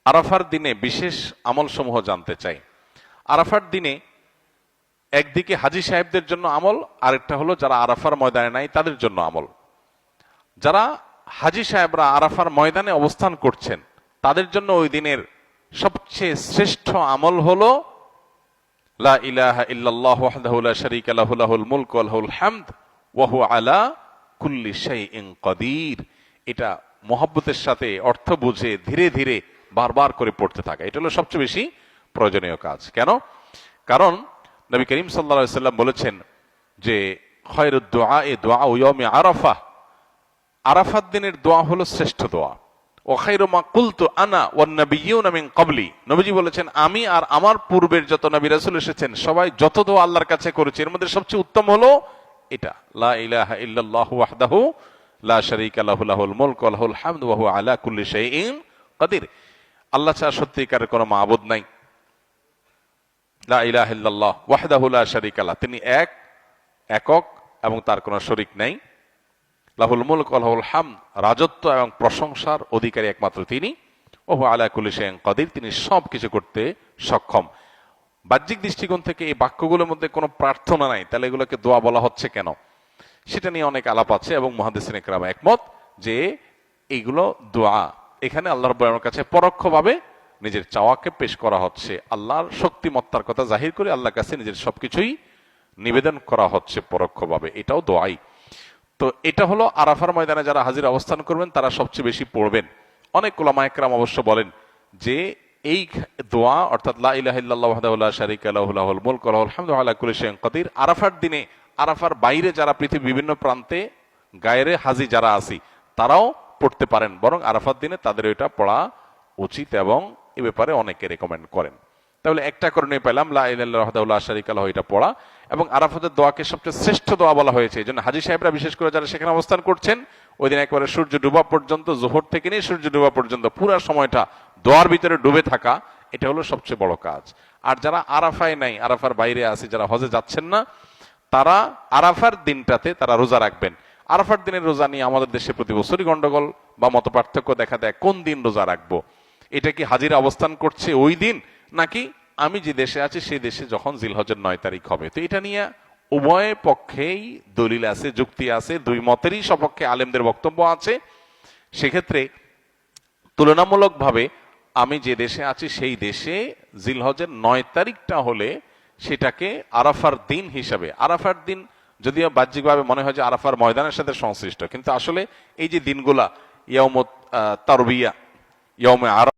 আরাফার দিনে বিশেষ আমল সমূহ জানতে চাই। আরাফার দিনে একদিকে হাজী সাহেবদের জন্য আমল, আরেকটা হলো যারা আরাফার ময়দানে নাই তাদের জন্য আমল। যারা হাজী সাহেবরা আরাফার ময়দানে অবস্থান করছেন তাদের জন্য ওই দিনের সবচেয়ে শ্রেষ্ঠ আমল হলো লা ইলাহা ইল্লাল্লাহ ওয়াহদাহু লা শারীকা লাহু লাহুল মুলকু ওয়া লাহুল হামদ ওয়া হুয়া আলা কুল্লি শাইইন কাদির। এটা মহব্বতের সাথে অর্থ বুঝে ধীরে ধীরে বারবার করে পড়তে থাকা, এটা হলো সবচেয়ে বেশি প্রয়োজনীয় কাজ। কেন? কারণ নবী করিম সাল্লাল্লাহু আলাইহি সাল্লাম বলেছেন যে খায়রুদ দুআ দুআ ইয়াউমি আরাফা, আরাফাত দিনের দোয়া হলো শ্রেষ্ঠ দোয়া। ওয়া খায়রু মা কুলতু আনা ওয়ান নাবিয়্যুনা মিন ক্বাবলি, নবীজি বলেছেন আমি আর আমার পূর্বের যত নবী রাসূল এসেছেন সবাই যত দোয়া আল্লাহর কাছে করেছে এর মধ্যে সবচেয়ে উত্তম হলো এটা, লা ইলাহা ইল্লাল্লাহু ওয়াহদাহু লা শারীকা লাহু লাহুল মুলকু ওয়া লাহুল হামদু ওয়া হুয়া আলা কুল্লি শাইইন কাদির। আল্লাহ ছাড়া সত্যিকারের কোনো মাবুদ নাই, লা ইলাহা ইল্লাল্লাহ ওয়াহদাহু লা শারীকা লাহু, তিনি একক এবং তার কোনো শরীক নাই, লাহুল মুলক ওয়া লাহুল হামদ, রাজত্ব এবং প্রশংসার অধিকারী একমাত্র তিনি, ওয়া হুয়া আলা কুল্লি শাইইন কাদির, তিনি সবকিছু করতে সক্ষম। বাহ্যিক দৃষ্টিকোণ থেকে এই বাক্যগুলোর মধ্যে কোনো প্রার্থনা নাই, তাহলে এগুলোকে দোয়া বলা হচ্ছে কেন? সেটা নিয়ে অনেক আলাপ আছে এবং মুহাদ্দিসিন ইকরাম একমত যে এইগুলো দোয়া। এখানে আল্লাহ রাব্বুল আলামিনের কাছে পরোক্ষভাবে নিজের চাওয়াকে পেশ করা হচ্ছে, আল্লাহর শক্তিমত্তার কথা জাহির করে আল্লাহর কাছে নিজের সবকিছুই নিবেদন করা হচ্ছে পরোক্ষভাবে, এটাও দোয়াই। তো এটা হলো আরাফার ময়দানে যারা হাজির অবস্থান করবেন তারা সবচেয়ে বেশি পড়বেন। অনেক উলামা ইকরাম অবশ্য বলেন যে এই দোয়া অর্থাৎ লা ইলাহা ইল্লাল্লাহু ওয়াহদাহু লা শারীকা লাহু লাহুল মুলকু ওয়া লাহুল হামদু ওয়া আলা কুল্লি শাইইন কাদির, আরাফার দিনে, আরাফার বাইরে যারা পৃথিবীর বিভিন্ন প্রান্তে গায়রে হাজী যারা আছি তারাও পড়তে পারেন, বরং আরাফার দিনে তাদের এটা পড়া উচিত এবং এ ব্যাপারে অনেকে রেকমেন্ড করেন। তাহলে একটা করণীয় পেলাম, লা ইলাহা ইল্লাল্লাহু ওয়াহদাহু লা শারীকা লাহু, এটা পড়া। এবং আরাফাতের দোয়াকে সবচেয়ে শ্রেষ্ঠ দোয়া বলা হয়েছে, এই জন্য হাজী সাহেবরা বিশেষ করে যারা সেখানে অবস্থান করছেন ওই দিন একবারে সূর্য ডুবা পর্যন্ত, জোহর থেকে নিয়ে সূর্য ডুবা পর্যন্ত পুরো সময়টা দোয়ার ভিতরে ডুবে থাকা, এটা হলো সবচেয়ে বড় কাজ। আর যারা আরাফায় নাই, আরাফার বাইরে আছে, যারা হজে যাচ্ছেন না, তারা আরাফার দিনটাতে তারা রোজা রাখবেন। আরাফার দিনের রোজা নিয়ে আমাদের দেশে প্রতি বছরই গন্ডগোল বা মত পার্থক্য দেখা দেয়, কোন দিন রোজা রাখবো? এটা কি হাজিরা অবস্থান করছে ওই দিন, নাকি আমি যে দেশে আছি সেই দেশে যখন জিলহজের 9 তারিখ হবে? তো এটা নিয়ে উভয় পক্ষেই দলিল আছে, যুক্তি আছে, দুই মতেরই সপক্ষে আলেমদের বক্তব্য আছে। সেক্ষেত্রে তুলনামূলকভাবে আমি যে দেশে আছি সেই দেশে জিলহজের 9 তারিখটা হলে সেটাকে আরাফার দিন হিসাবে, আরাফার দিন যদিও বাহ্যিকভাবে মনে হয় যে আরাফার ময়দানের সাথে সংশ্লিষ্ট, কিন্তু আসলে এই যে দিনগুলা ইয়াউমুত তারবিয়া, ইয়াউমে আরাফা,